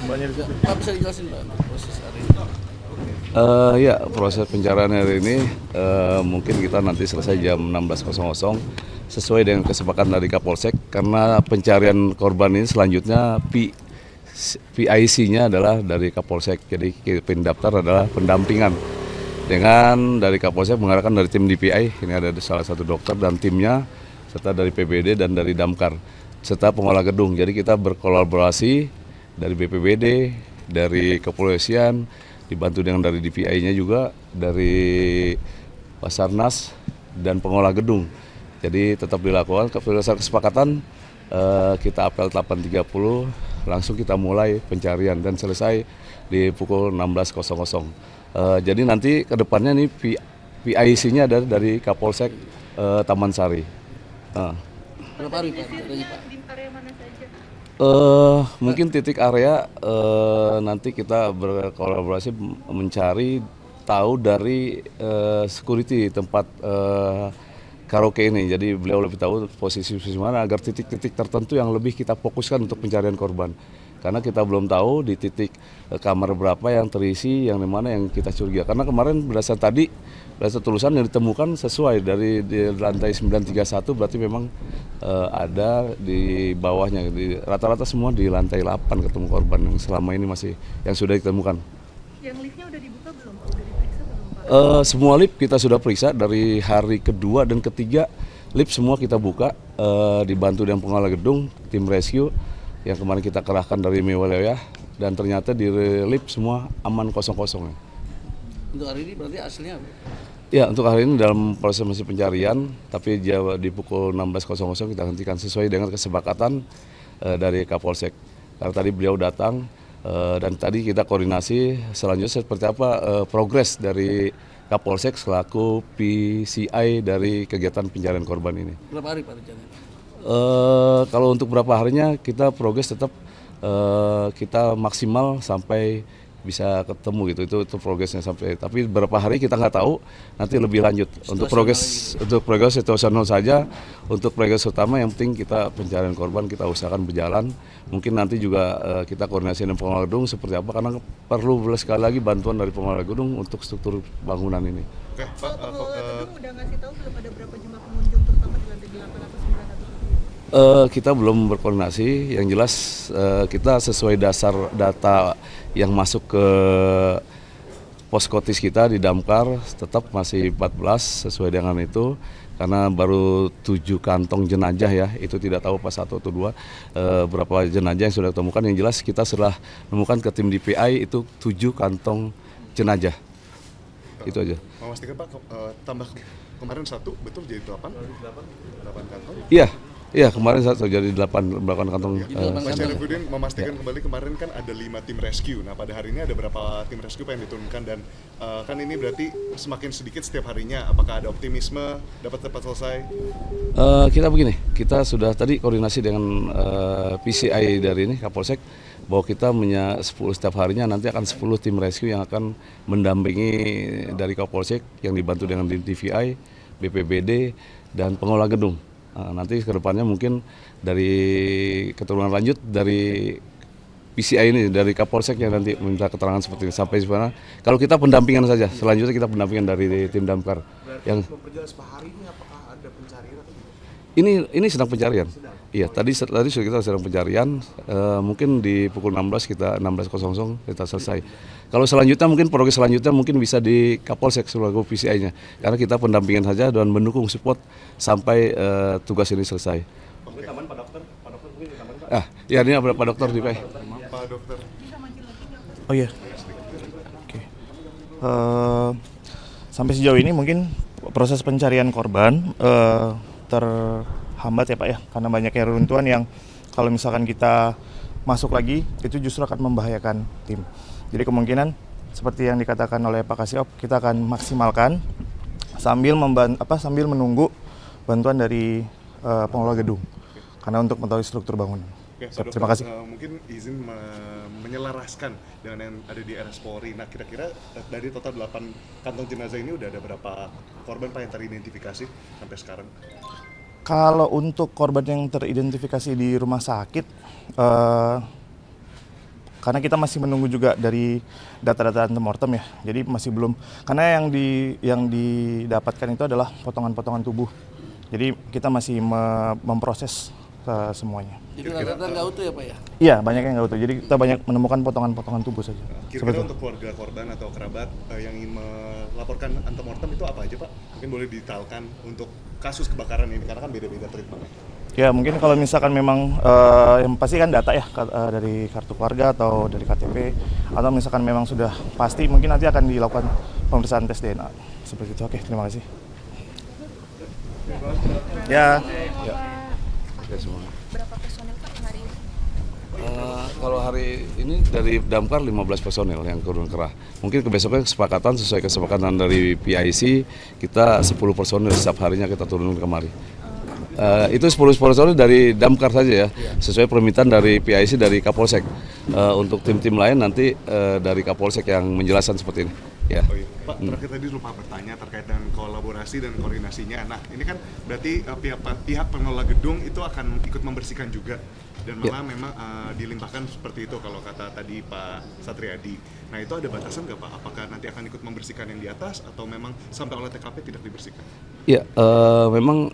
Mbaknya di situ. Pak bisa dijelasin Pak untuk proses hari ini? Ya, proses pencarian hari ini mungkin kita nanti selesai jam 16.00 sesuai dengan kesepakatan dari Kapolsek, karena pencarian korban ini selanjutnya PIC-nya adalah dari Kapolsek, jadi pendaftar adalah pendampingan dengan dari Kapolsek mengarahkan dari tim DPI, ini ada salah satu dokter dan timnya, serta dari PBD dan dari Damkar, serta pengolah gedung. Jadi kita berkolaborasi dari BPBD, dari kepolisian, dibantu dengan dari DPI-nya juga, dari Basarnas dan pengolah gedung. Jadi tetap dilakukan berdasarkan kesepakatan, kita apel 8.30 langsung kita mulai pencarian dan selesai di pukul 16.00. Jadi nanti ke depannya nih PIC-nya dari Kapolsek Taman Sari. Berapa hari Pak? Dari Pak? Di area mana saja? Mungkin titik area nanti kita berkolaborasi mencari tahu dari security tempat karaoke ini. Jadi beliau lebih tahu posisi mana agar titik-titik tertentu yang lebih kita fokuskan untuk pencarian korban. Karena kita belum tahu di titik kamar berapa yang terisi, yang dimana yang kita curiga. Karena kemarin berdasarkan tulisan yang ditemukan sesuai dari di lantai 931, berarti memang ada di bawahnya. Rata-rata semua di lantai 8 ketemu korban yang selama ini masih yang sudah ditemukan. Yang liftnya udah dibuka belum Pak? Udah diperiksa belum Pak? Semua lift kita sudah periksa dari hari kedua dan ketiga, lift semua kita buka, dibantu dengan pengelola gedung, tim rescue yang kemarin kita kerahkan dari wilayah, dan ternyata di lift semua aman kosong-kosong. Untuk hari ini berarti hasilnya apa? Ya, untuk hari ini dalam proses masih pencarian, tapi di pukul 16.00 kita hentikan sesuai dengan kesepakatan dari Kapolsek. Karena tadi beliau datang dan tadi kita koordinasi selanjutnya seperti apa progres dari Kapolsek selaku PCI dari kegiatan pencarian korban ini. Berapa hari Pak rencananya? Kalau untuk berapa harinya kita progres tetap kita maksimal sampai bisa ketemu gitu, itu progresnya sampai, tapi berapa hari kita nggak tahu, nanti lebih lanjut untuk progres situasional saja. Untuk progres utama yang penting kita pencarian korban kita usahakan berjalan, mungkin nanti juga kita koordinasi dengan pengelola gedung seperti apa, karena perlu sekali lagi bantuan dari pengelola gedung untuk struktur bangunan ini. Pak, pengelola gedung udah ngasih tahu belum ada berapa jumlah pengunjung terutama di lantai 8 atau 9 atau Kita belum berkoordinasi, yang jelas kita sesuai dasar data yang masuk ke poskotis kita di Damkar tetap masih 14 sesuai dengan itu, karena baru 7 kantong jenazah ya, itu tidak tahu pas 1 atau 2 berapa jenazah yang sudah ditemukan. Yang jelas kita setelah menemukan ke tim DPI itu 7 kantong jenazah, itu aja. Memastikan Pak, tambah kemarin 1, betul jadi 8 kantong? Iya, kemarin jadi 8 kantong. Pak Syarifudin memastikan kembali, kemarin kan ada 5 tim rescue. Nah, pada hari ini ada berapa tim rescue Pak yang diturunkan, dan kan ini berarti semakin sedikit setiap harinya. Apakah ada optimisme dapat cepat selesai? Kita begini, kita sudah tadi koordinasi dengan PCI dari ini Kapolsek, bahwa kita punya 10 setiap harinya nanti akan 10 tim rescue yang akan mendampingi dari Kapolsek yang dibantu dengan DPI, BPBD dan pengelola gedung. Nanti ke depannya mungkin dari keturunan lanjut dari PCI ini, dari Kapolsek yang nanti minta keterangan seperti ini sampai sana. Kalau kita pendampingan saja, selanjutnya kita pendampingan dari tim Damkar. Yang memperjelas Pak, hari ini apakah ada pencarian atau tidak? ini sedang pencarian. Iya, tadi sudah kita sedang pencarian. Mungkin di pukul 16.00 kita selesai. Kalau selanjutnya mungkin progres selanjutnya mungkin bisa di Kapolsek selaku PCI-nya. Karena kita pendampingan saja dan mendukung support sampai tugas ini selesai. Oke. Pak dokter mungkin di taman Pak. Ya ini ada Pak Dokter di PI. Pak Dokter. Oh iya. Oke. Sampai sejauh ini mungkin proses pencarian korban terhambat ya Pak ya, karena banyaknya reruntuhan yang kalau misalkan kita masuk lagi itu justru akan membahayakan tim. Jadi kemungkinan seperti yang dikatakan oleh Pak Kasiop, kita akan maksimalkan sambil menunggu bantuan dari pengelola gedung, karena untuk mengetahui struktur bangunan. Oke, Siap, Pak terima Dokter, kasih. mungkin izin menyelaraskan dengan yang ada di RS Polri. Nah, kira-kira dari total 8 kantong jenazah ini udah ada berapa korban Pak yang teridentifikasi sampai sekarang? Kalau untuk korban yang teridentifikasi di rumah sakit, karena kita masih menunggu juga dari data-data antemortem ya. Jadi masih belum, karena yang didapatkan itu adalah potongan-potongan tubuh. Jadi kita masih memproses semuanya. Jadi rata-rata nggak utuh ya Pak ya? Iya, banyak yang nggak utuh. Jadi kita banyak menemukan potongan-potongan tubuh saja. Kira-kira untuk keluarga korban atau kerabat yang ingin melaporkan antemortem itu apa aja Pak? Mungkin boleh detailkan untuk kasus kebakaran ini, karena kan beda-beda treatmentnya. Ya mungkin kalau misalkan memang yang pasti kan data ya dari kartu keluarga atau dari KTP, atau misalkan memang sudah pasti mungkin nanti akan dilakukan pemeriksaan tes DNA seperti itu. Oke, terima kasih. Ya. Ya semua. Berapa personel Pak hari ini? Kalau hari ini dari Damkar 15 personel yang turun kerah. Mungkin kebesokan kesepakatan sesuai kesepakatan dari PIC kita 10 personel setiap harinya kita turun kemari. Itu 10 personel dari Damkar saja ya, sesuai permintaan dari PIC dari Kapolsek. Untuk tim-tim lain nanti dari Kapolsek yang menjelaskan seperti ini. Ya. Oh iya. Pak, terakhir tadi lupa bertanya terkait dengan kolaborasi dan koordinasinya. Nah, ini kan berarti pihak pengelola gedung itu akan ikut membersihkan juga, dan malah memang dilimpahkan seperti itu kalau kata tadi Pak Satriadi. Nah, itu ada batasan nggak Pak? Apakah nanti akan ikut membersihkan yang di atas atau memang sampai oleh TKP tidak dibersihkan? Ya, memang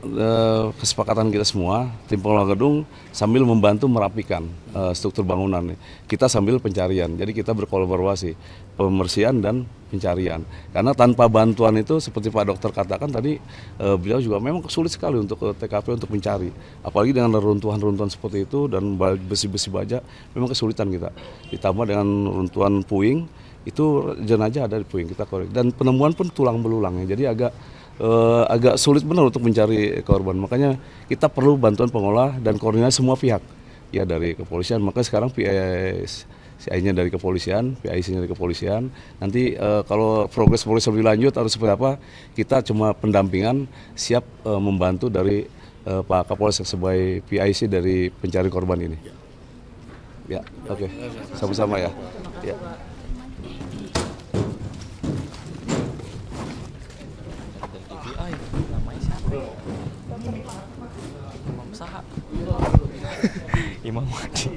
kesepakatan kita semua, tim pengelola gedung sambil membantu merapikan struktur bangunan. Kita sambil pencarian, jadi kita berkolaborasi, pembersihan dan pencarian. Karena tanpa bantuan itu seperti Pak Dokter katakan tadi, beliau juga memang sulit sekali untuk ke TKP untuk mencari. Apalagi dengan runtuhan-runtuhan seperti itu dan besi-besi baja, memang kesulitan kita. Ditambah dengan runtuhan puing, itu jenazah ada di puing kita korek. Dan penemuan pun tulang belulang ya, jadi agak sulit benar untuk mencari korban. Makanya kita perlu bantuan pengolah dan koordinasi semua pihak. Ya dari kepolisian, maka sekarang PIC-nya dari kepolisian, PIC-nya dari kepolisian. Nanti kalau progres polisi lebih lanjut harus seperti apa, kita cuma pendampingan, siap membantu dari Pak Kapolsek sebagai PIC dari pencari korban ini. Ya, oke. Sama-sama ya. Ya. Imam Wadi.